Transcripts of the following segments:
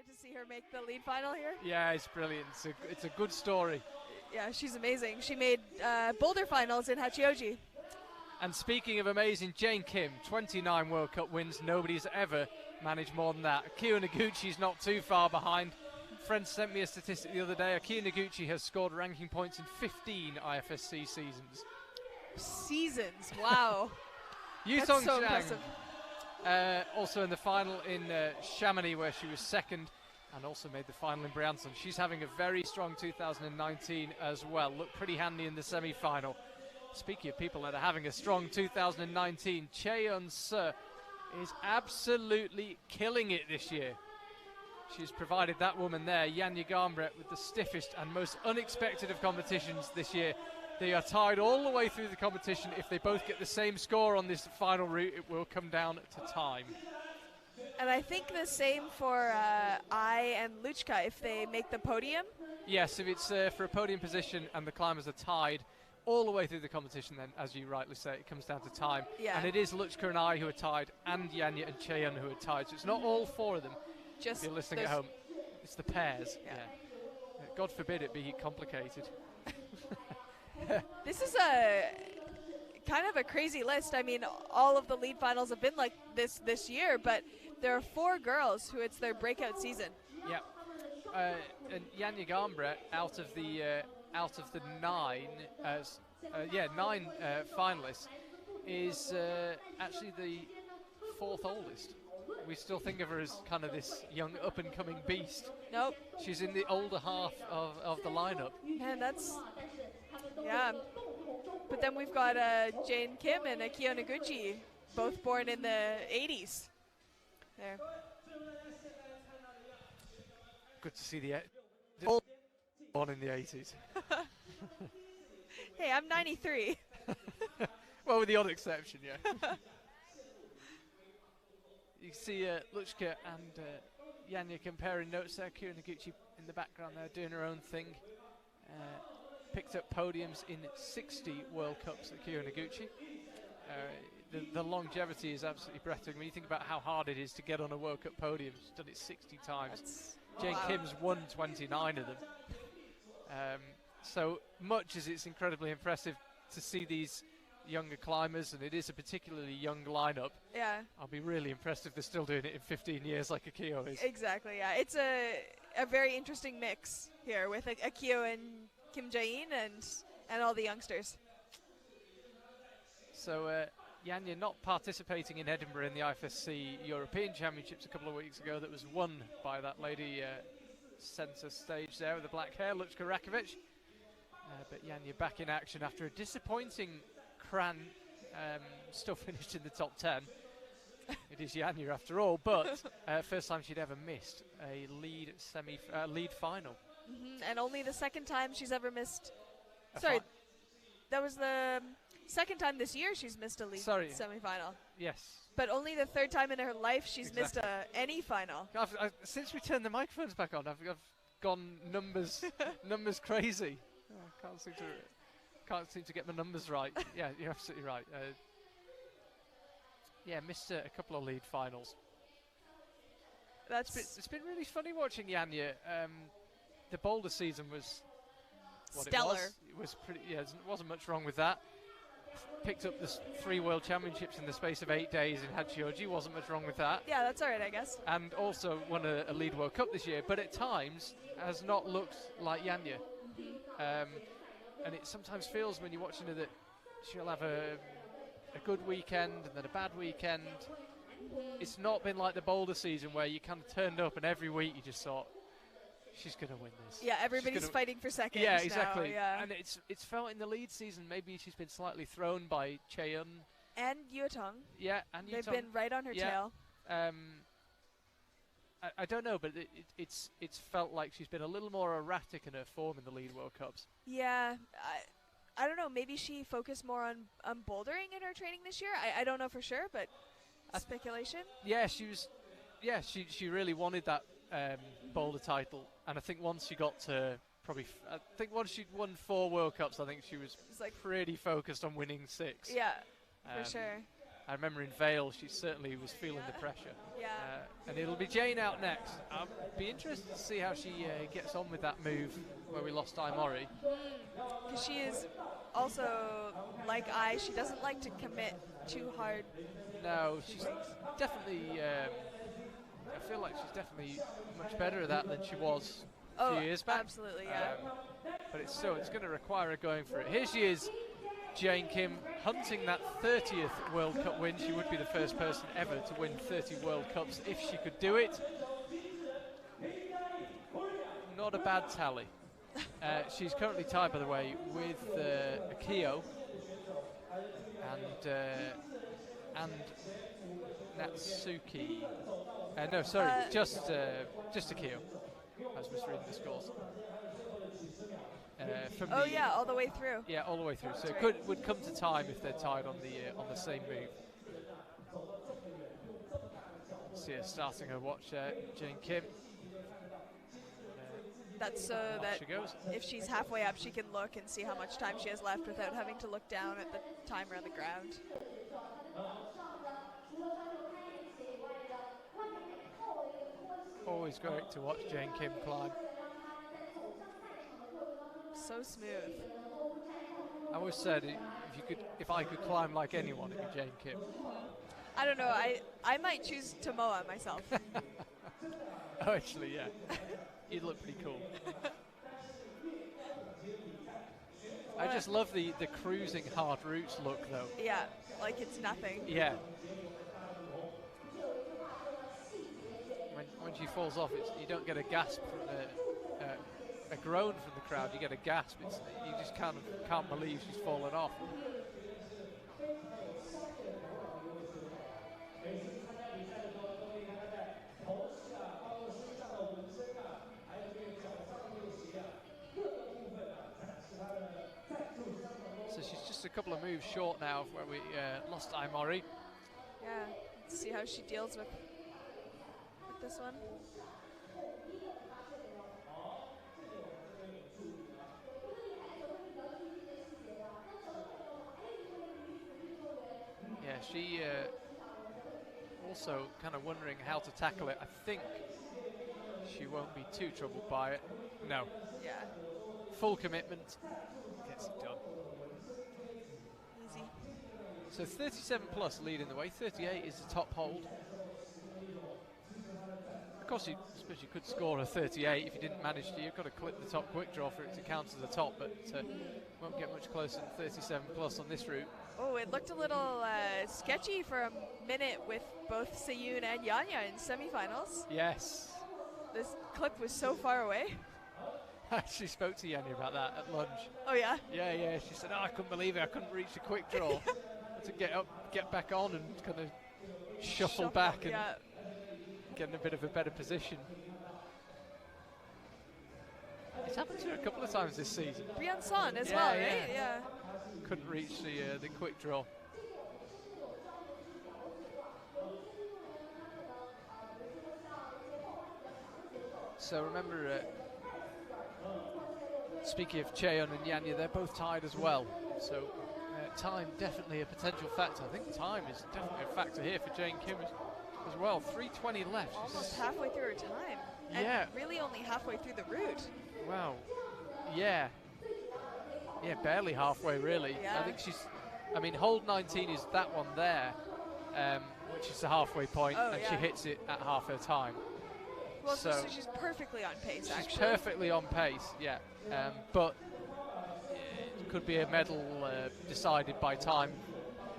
to see her make the lead final here. Yeah, it's brilliant. It's a good story. Yeah, she's amazing. She made boulder finals in Hachioji. And speaking of amazing, Jane Kim, 29 World Cup wins. Nobody's ever managed more than that. Akio Noguchi's not too far behind. Friend sent me a statistic the other day. Akio Noguchi has scored ranking points in 15 IFSC seasons. Seasons, wow. Yu That's Song so Chang, impressive. also in the final in Chamonix, where she was second, and also made the final in Briançon. She's having a very strong 2019 as well. Looked pretty handy in the semi-final. Speaking of people that are having a strong 2019, Cheon-se is absolutely killing it this year. She's provided that woman there, Janja Garnbret, with the stiffest and most unexpected of competitions this year. They are tied all the way through the competition. If they both get the same score on this final route, it will come down to time. And I think the same for Ai and Luchka if they make the podium. Yes, if it's for a podium position and the climbers are tied all the way through the competition, then, as you rightly say, it comes down to time. Yeah. And it is Luchka and I who are tied, and Janja and Cheon who are tied. So it's not all four of them. Just if you're listening at home, it's the pairs. Yeah. God forbid it be complicated. This is a kind of a crazy list. I mean, all of the lead finals have been like this year, but there are 4 girls who it's their breakout season. Yeah. And Janja Garnbret, out of the 9 finalists, is actually the 4th oldest. We still think of her as kind of this young up-and-coming beast. Nope. She's in the older half of the lineup. Man, that's... Yeah. But then we've got Jane Kim and Akio Noguchi, both born in the 80s. There. Good to see the all born in the 80s. Hey, I'm 93. Well, with the odd exception, yeah. You see Luchka and Janja comparing notes there. Akio Noguchi in the background there doing her own thing. Picked up podiums in 60 World Cups, Akio Noguchi. The longevity is absolutely breathtaking. When you think about how hard it is to get on a World Cup podium, she's done it 60 times. Jane Kim's won 29 of them. So much as it's incredibly impressive to see these younger climbers, and it is a particularly young lineup. Yeah. I'll be really impressed if they're still doing it in 15 years like Akio is. Exactly, yeah. It's a very interesting mix here with Akio and Kim Jae-in and all the youngsters. So Janja not participating in Edinburgh in the IFSC European Championships a couple of weeks ago, that was won by that lady centre stage there with the black hair, Luchka Rakovic. But Janja back in action after a disappointing Kran, still finished in the top 10. It is Janja after all, but first time she'd ever missed a lead final. Mm-hmm. And only the second time she's ever missed. That was the second time this year she's missed a lead semi-final. Yes. But only the third time in her life she's missed any final. Since we turned the microphones back on, I've gone numbers crazy. Oh, can't seem to get my numbers right. Yeah, you're absolutely right. Missed a couple of lead finals. It's been really funny watching Janja. The boulder season was stellar. It was pretty. Yeah, there wasn't much wrong with that. Picked up the 3 World Championships in the space of 8 days in Hachioji. Wasn't much wrong with that. Yeah, that's all right, I guess. And also won a lead World Cup this year, but at times has not looked like Janja. Mm-hmm. And it sometimes feels when you're watching her that she'll have a good weekend and then a bad weekend. Mm-hmm. It's not been like the boulder season where you kind of turned up and every week you just thought, she's going to win this. Yeah, everybody's fighting for seconds. Yeah, exactly. Now, yeah. And it's felt in the lead season, maybe she's been slightly thrown by Cheon. And Yuetong. Yeah, and Yuetong. They've been right on her tail. I don't know, but it's felt like she's been a little more erratic in her form in the lead World Cups. Yeah, I don't know. Maybe she focused more on bouldering in her training this year. I don't know for sure, but speculation. Yeah, she really wanted that boulder title, and I think once she got to once she'd won 4 World Cups, I think she was pretty focused on winning 6. Yeah, for sure. I remember in Vale, she certainly was feeling the pressure. Yeah. And it'll be Jane out next. I'll be interested to see how she gets on with that move where we lost Aimori. Because she is also, like she doesn't like to commit too hard. No, she's definitely, I feel like she's definitely much better at that than she was a few years back. Absolutely, yeah. But it's going to require her going for it. Here she is, Jane Kim, hunting that 30th World Cup win. She would be the first person ever to win 30 World Cups if she could do it. Not a bad tally. She's currently tied, by the way, with Akio and Natsuki. No, sorry, just Akio. I was misreading the scores. All the way through. Yeah, all the way through. So That's it right. would come to time if they're tied on the same move. So yeah, starting her watch, Jane Kim. That's so that she goes. if she's halfway up, she can look and see how much time she has left without having to look down at the timer on the ground. Always great to watch Jane Kim climb. So smooth. I always said if I could climb like anyone, it'd be Jane Kim. I don't know. I might choose Tomoa myself. Oh, actually, yeah. You'd look pretty cool. I just love the cruising hard routes look, though. Yeah, like it's nothing. Yeah. When she falls off, you don't get a gasp from a groan from the crowd. You get a gasp. You just can't believe she's fallen off. So she's just a couple of moves short now of where we lost Aimori. Yeah, let's see how she deals with this one. Yeah, she also kind of wondering how to tackle it. I think she won't be too troubled by it. No. Yeah. Full commitment. Gets it done. Easy. So 37 plus leading the way. 38 is the top hold. Of course, I suppose you could score a 38 if you didn't manage to. You've got to clip the top quick draw for it to count as the top, but won't get much closer than 37 plus on this route. Oh, it looked a little sketchy for a minute with both Seyun and Yanya in semifinals. Yes. This clip was so far away. I actually spoke to Yanya about that at lunch. Oh, yeah? Yeah. She said, I couldn't believe it. I couldn't reach the quick draw. To get up, get back on and kind of shuffle back and get in a bit of a better position. It's happened to her a couple of times this season. Brian Son as well, right? Yeah. Couldn't reach the quick draw. So remember, speaking of Cheon and Yanya, they're both tied as well. So time definitely a potential factor. I think time is definitely a factor here for Jane Kim as well. 3:20 left. Almost halfway through her time. Yeah. And really only halfway through the route. Wow. Yeah. Yeah, barely halfway really. Yeah. I think hold 19 is that one there, which is the halfway point, and she hits it at half her time. Well, so she's perfectly on pace, actually. She's perfectly on pace, yeah. But it could be a medal decided by time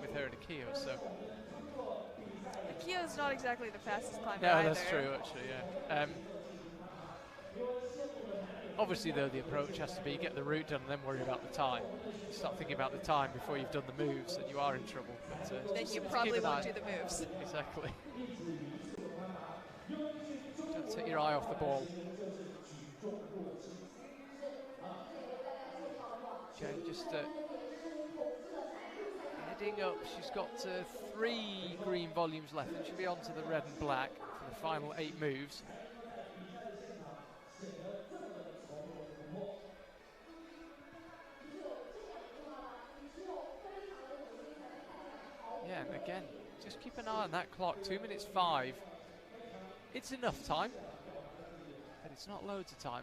with her and Akio, so. Akio's not exactly the fastest climber No, either. that's true, actually, yeah. Obviously, though, the approach has to be get the route done and then worry about the time. You start thinking about the time before you've done the moves, and you are in trouble. But, then you probably won't do the moves. Exactly. Don't take your eye off the ball. Jane just heading up. She's got 3 green volumes left, and she'll be on to the red and black for the final 8 moves. Yeah, and again, just keep an eye on that clock. 2 minutes 5. It's enough time, but it's not loads of time.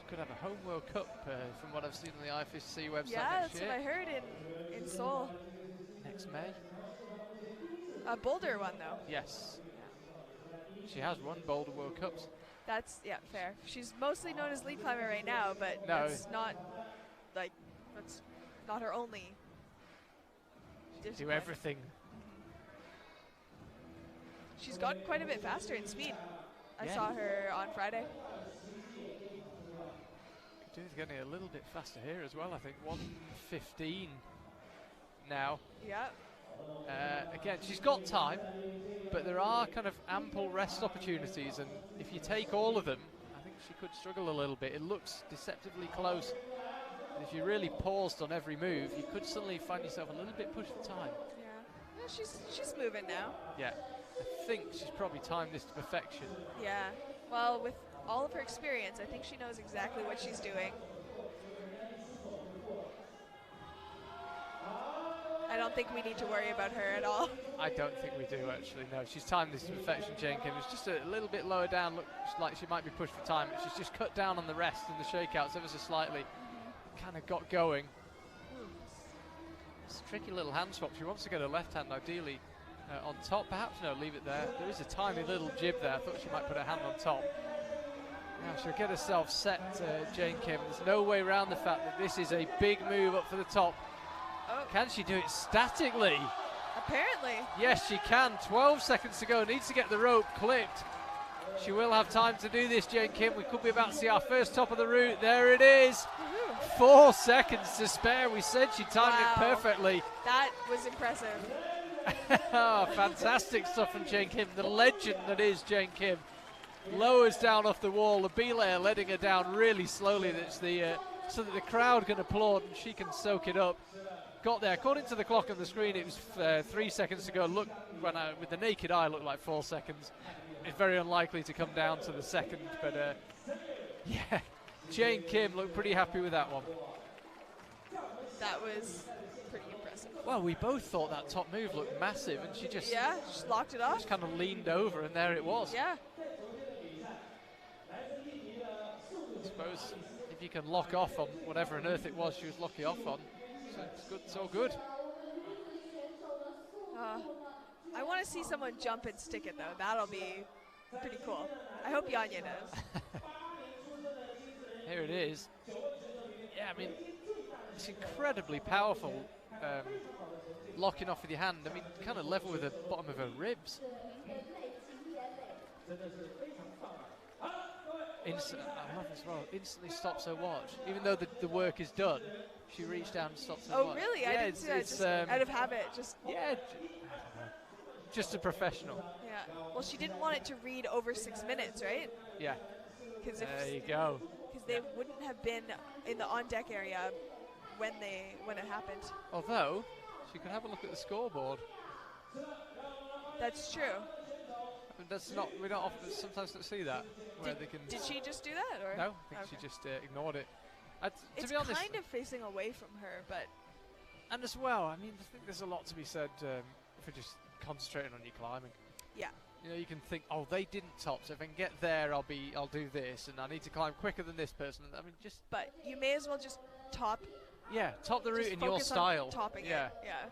Could have a home World Cup from what I've seen on the IFSC website Yeah, next that's year. what I heard in Seoul. Next May. A Boulder one, though. Yes. She has won Boulder World Cups. That's, yeah, fair. She's mostly known as lead climber right now, but No. that's not, like, that's not her only Do discipline. everything. She's gotten quite a bit faster in speed. I Yeah. saw her on Friday. She's getting a little bit faster here as well, I think. 1:15 now. Yeah. Again, she's got time, but there are kind of ample rest opportunities, and if you take all of them, I think she could struggle a little bit. It looks deceptively close. And if you really paused on every move, you could suddenly find yourself a little bit pushed for time. Yeah. Well, she's moving now. Yeah, I think she's probably timed this to perfection. Yeah. Well, with all of her experience, I think she knows exactly what she's doing. I don't think we need to worry about her at all. I don't think we do, actually, no. She's timed this to perfection, Jane Kim. It's just a little bit lower down, looks like she might be pushed for time, but she's just cut down on the rest and the shakeouts ever so slightly. Kind of got going. It's a tricky little hand swap. She wants to get her left hand, ideally, on top. Perhaps, no, leave it there. There is a tiny little jib there. I thought she might put her hand on top. Now she'll get herself set, Jane Kim. There's no way around the fact that this is a big move up for the top. Oh. Can she do it statically? Apparently. Yes, she can. 12 seconds to go. Needs to get the rope clipped. She will have time to do this, Jane Kim. We could be about to see our first top of the route. There it is. 4 seconds to spare. We said she timed it perfectly. That was impressive. Oh, fantastic stuff from Jane Kim. The legend that is Jane Kim. Lowers down off the wall. The belayer letting her down really slowly. That's so that the crowd can applaud and she can soak it up. Got there. According to the clock on the screen, it was 3 seconds to go. Look, with the naked eye, looked like 4 seconds. It's very unlikely to come down to the second, but yeah, Jane Kim looked pretty happy with that one. That was pretty impressive. Well, we both thought that top move looked massive, and she just just locked it off. just kind of leaned over, and there it was. Yeah. I suppose if you can lock off on whatever on earth it was she was locking off on, so it's good. It's all good. I want to see someone jump and stick it, though. That'll be pretty cool. I hope Yanya does. Here it is. Yeah, I mean, it's incredibly powerful, locking off with your hand. I mean, kind of level with the bottom of her ribs. I love as well. Instantly stops her watch, even though the work is done. She reached down and stops her watch. Oh, really? Yeah, I didn't see that. Just out of habit. Just just a professional. Yeah. Well, she didn't want it to read over 6 minutes, right? Yeah. There you go. Because they wouldn't have been in the on-deck area when it happened. Although she could have a look at the scoreboard. That's true. I mean, that's not. We don't often sometimes don't see that where they can. Did she just do that, or No, I think she just ignored it. To it's be honest, kind of facing away from her, but and as well, I mean, I think there's a lot to be said for just concentrating on your climbing. yeah. You know, you can think, oh, they didn't top, so if I can get there, I'll do this, and I need to climb quicker than this person. I mean, just. But you may as well just top. Yeah, top the route just in your focus on style. topping Yeah. it. Yeah.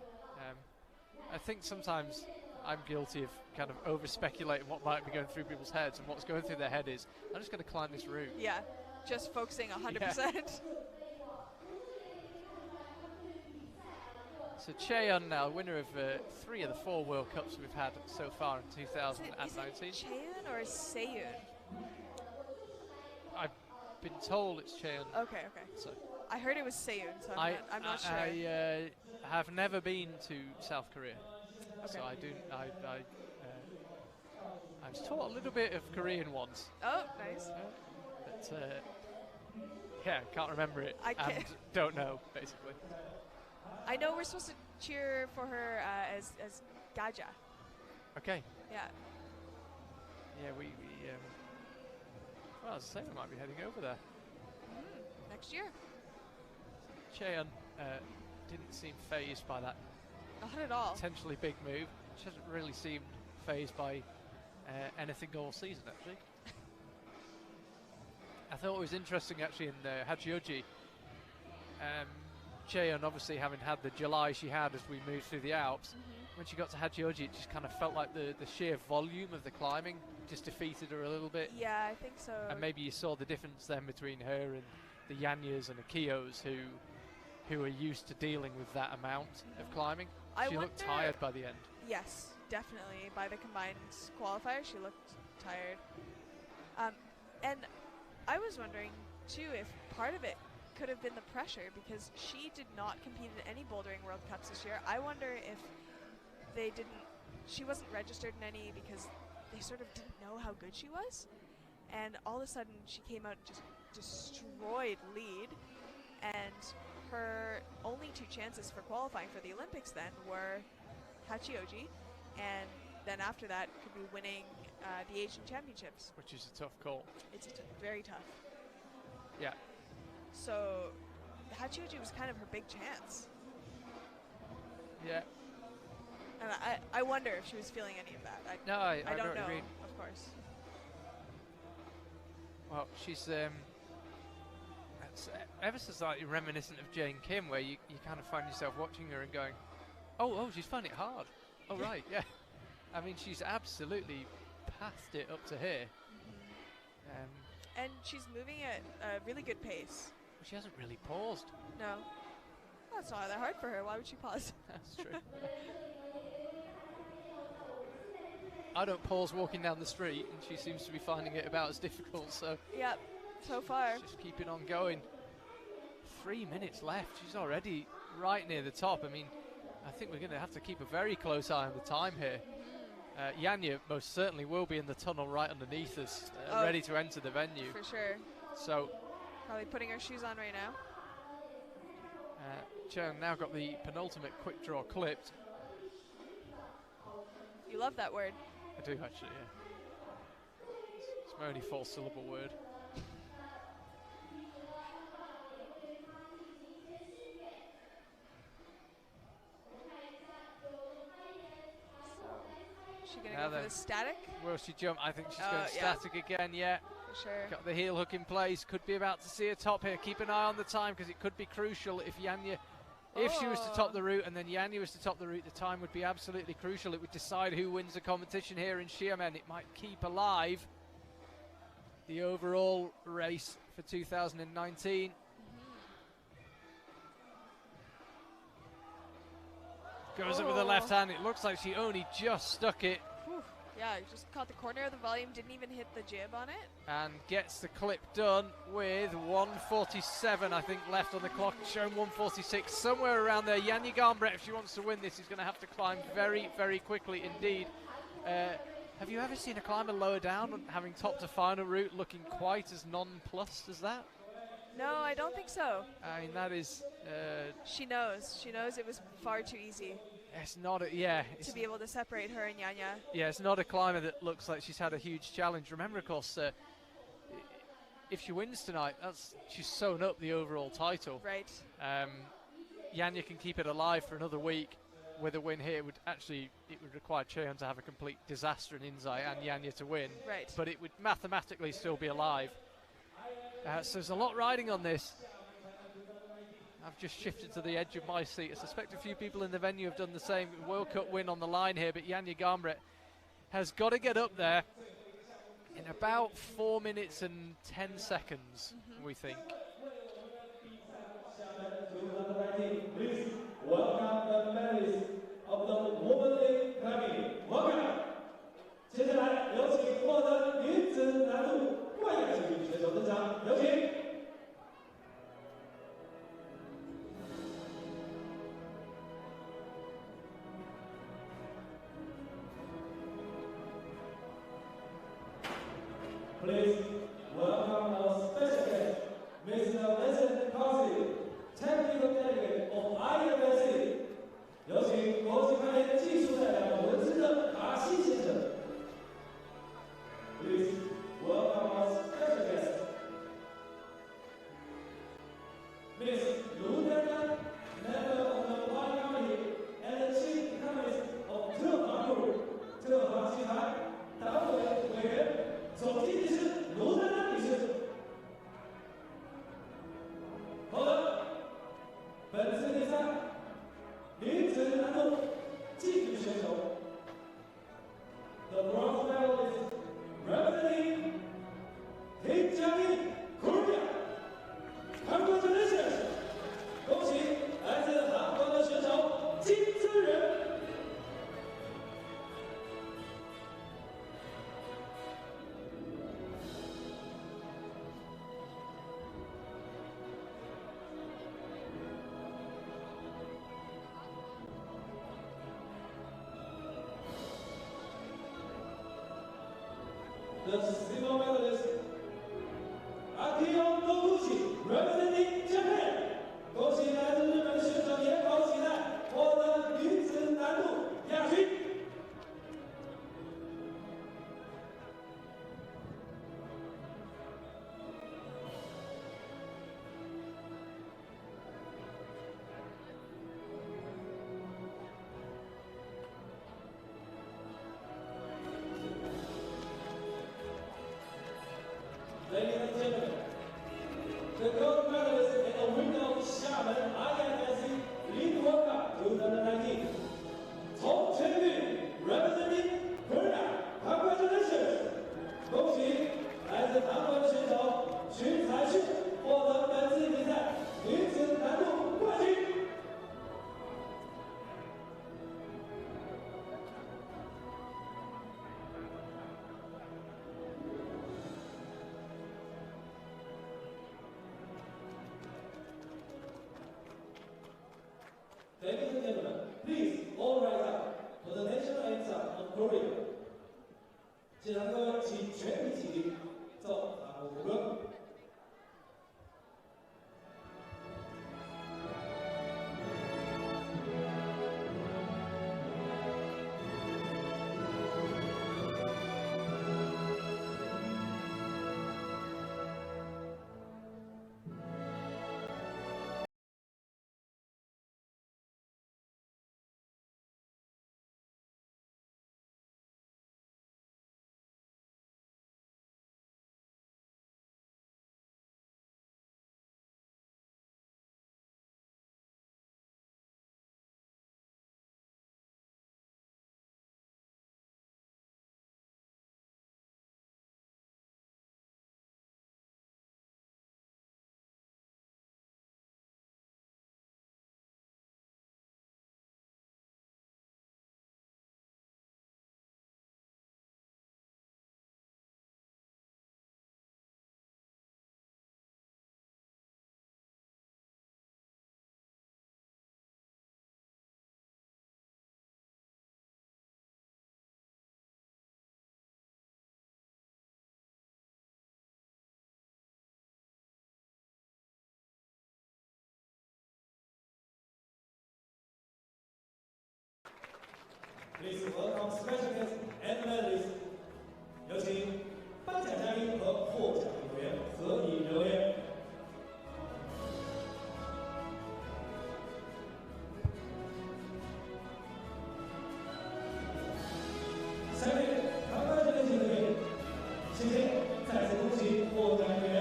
I think sometimes I'm guilty of kind of over speculating what might be going through people's heads, and what's going through their head is, I'm just going to climb this route. Yeah. Just focusing 100%. So Cheon now, winner of 3 of the 4 World Cups we've had so far in 2019. Is it Cheon or Seyun? I've been told it's Cheon. Okay. So I heard it was Seyun, so I'm not sure. I have never been to South Korea, Okay. so I was taught a little bit of Korean once, Oh, nice. but yeah, can't remember it I and can't- don't know basically. I know we're supposed to cheer for her as Gaja. Okay. Yeah. Yeah, Well, as I say, we might be heading over there. Next year. Cheon didn't seem phased by that Not at all. potentially big move. She hasn't really seemed phased by anything all season, actually. I thought it was interesting, actually, in Hachioji. Cheon, obviously, having had the July she had as we moved through the Alps, when she got to Hachioji, it just kind of felt like the sheer volume of the climbing just defeated her a little bit. Yeah, I think so. And maybe you saw the difference then between her and the Yanyas and Akios, who are used to dealing with that amount of climbing. She looked tired by the end. Yes, definitely. By the combined qualifier, she looked tired. And I was wondering, too, if part of it could have been the pressure, because she did not compete in any bouldering World Cups this year. I wonder if she wasn't registered in any because they sort of didn't know how good she was. And all of a sudden, she came out and just destroyed lead. And her only 2 chances for qualifying for the Olympics then were Hachioji, and then after that could be winning the Asian Championships. Which is a tough call. It's very tough. Yeah. So Hachioji was kind of her big chance. Yeah. And I wonder if she was feeling any of that. I don't know, mean. of course. Well, she's ever so slightly reminiscent of Jane Kim, where you kind of find yourself watching her and going, oh, she's finding it hard. Oh, right, yeah. I mean, she's absolutely pathed it up to here. And she's moving at a really good pace. She hasn't really paused. No. Well, it's not that hard for her. Why would she pause? That's true. I don't pause walking down the street, and she seems to be finding it about as difficult, so... Yep, so far. Just keeping on going. 3 minutes left. She's already right near the top. I mean, I think we're going to have to keep a very close eye on the time here. Yanya most certainly will be in the tunnel right underneath us, ready to enter the venue. For sure. So... Probably putting her shoes on right now. Cheon now got the penultimate quick draw clipped. You love that word. I do actually, yeah. It's my only 4-syllable word. Is she going to go for the static? Will she jump? I think she's going static again, yeah. For sure. Got the heel hook in place. Could be about to see a top here. Keep an eye on the time, because it could be crucial if Yanya... If she was to top the route and then Yanya was to top the route, the time would be absolutely crucial. It would decide who wins the competition here in Xiamen. It might keep alive the overall race for 2019. Goes it with the left hand. It looks like she only just stuck it. Whew. Yeah, just caught the corner of the volume, didn't even hit the jib on it. And gets the clip done with 1:47, I think, left on the clock. Shown 1:46, somewhere around there. Yanya Garnbrett, if she wants to win this, is going to have to climb very, very quickly indeed. Have you ever seen a climber lower down, having topped a final route, looking quite as nonplussed as that? No, I don't think so. I mean, that is... She knows. She knows it was far too easy. It's not a... Yeah. To be able to separate her and Yanya. Yeah, it's not a climber that looks like she's had a huge challenge. Remember, of course, if she wins tonight, she's sewn up the overall title. Right. Yanya can keep it alive for another week. With a win here, it would require Cheon to have a complete disaster in Inzai and Yanya to win. Right. But it would mathematically still be alive. So there's a lot riding on this. I've just shifted to the edge of my seat. I suspect a few people in the venue have done the same. World Cup win on the line here, but Yanya Garnbrett has got to get up there in about 4 minutes and 10 seconds, we think. Please welcome the medalists of the women's climbing. Welcome. 接下来有请获得女子难度冠亚季军选手登场，有请。Please welcome our special guest, Mr. Vincent Carsey, technical delegate of IMSC. 有请国际攀岩技术代表文字的卡西先生。Please welcome our special guest. 女子难度技术选手。The bronze medalist representing Korea， 韩国队的选手，恭喜来自韩国的选手金智仁。The silver medalist representing Japan， 恭喜来自日本的选手野口喜奈获得女子难度亚军。Ladies and gentlemen, the gold medalist and the winner of Xiamen INSC Lead World Cup 2019, 从全运 representing Korea 韩国队的选手，恭喜来自韩国的选手徐彩旭获得本次比赛女子难度冠军。Ladies and gentlemen, please all rise up for the national anthem of Korea. 现场各位请全体起立，奏韩国国歌。Please welcome special guests and medalists。有请颁奖嘉宾和获奖委员合影留言。下面，赶快进行合影，谢谢，再次恭喜获奖委员。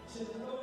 谢谢各位。